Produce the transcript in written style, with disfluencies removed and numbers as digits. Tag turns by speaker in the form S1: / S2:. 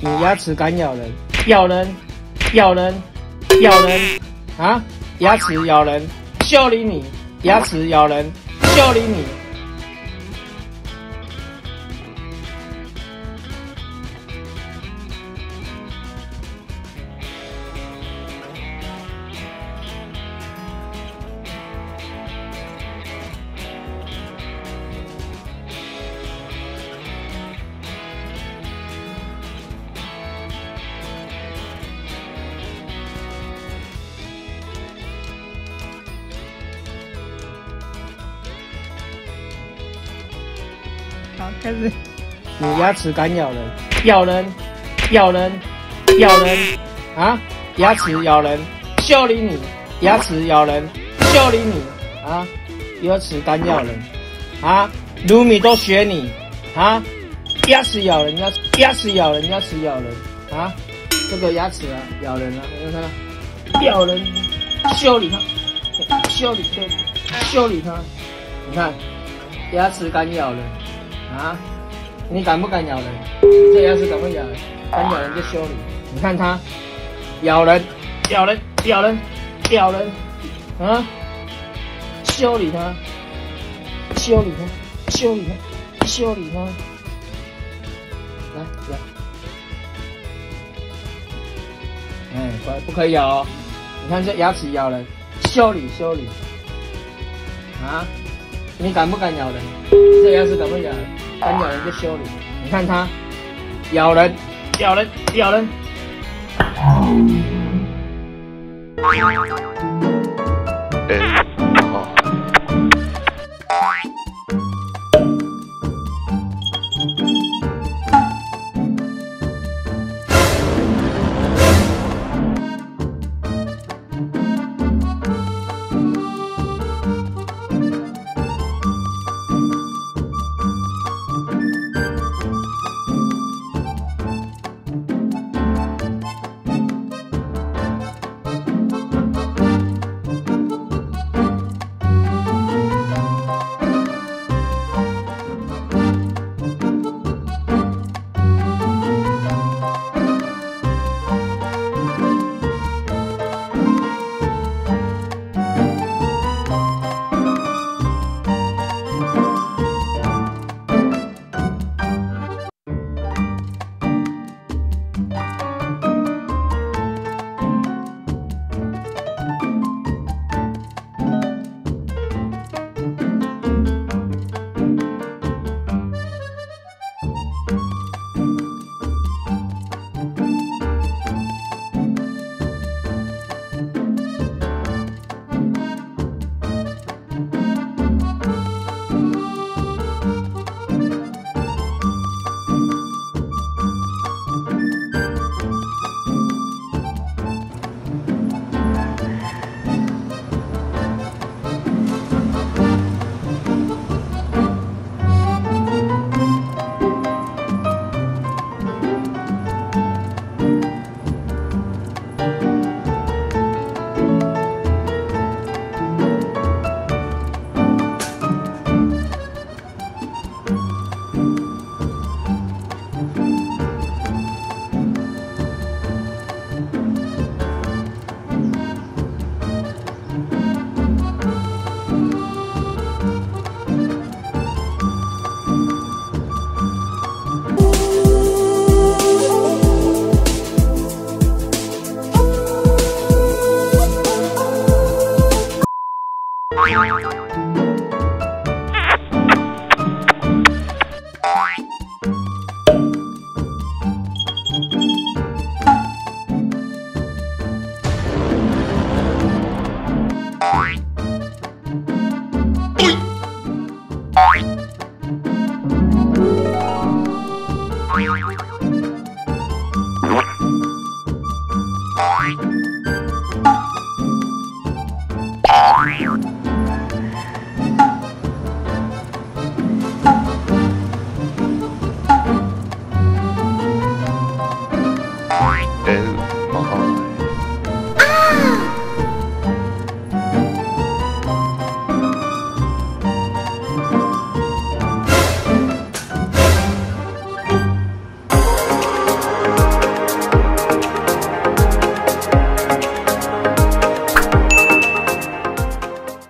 S1: 你牙齿敢咬人？咬人，咬人，咬人啊！牙齿咬人，修理你！牙齿咬人，修理你！
S2: 好，开始。
S1: 你牙齿敢咬人？咬人，咬人，咬人啊！牙齿咬人，修理你！牙齿咬人，修理你啊！牙齿敢咬人啊！卢米都学你啊！牙齿咬人，牙齿咬人，牙齿咬人啊！这个牙齿啊，咬人啊，你看它咬人，修理它，修理它，你看牙齿敢咬人。啊，你敢不敢咬人？你这牙齿敢不敢咬人？敢咬人就修理。你看它咬人，咬人，咬人，咬人，啊！修理它，修理它，修理它，修理它。来，哎，不可以咬哦。你看这牙齿咬人，修理。啊，你敢不敢咬人？这牙齿敢不敢咬人？敢咬人就修理。你看它咬人，咬人，咬人。
S3: Oh.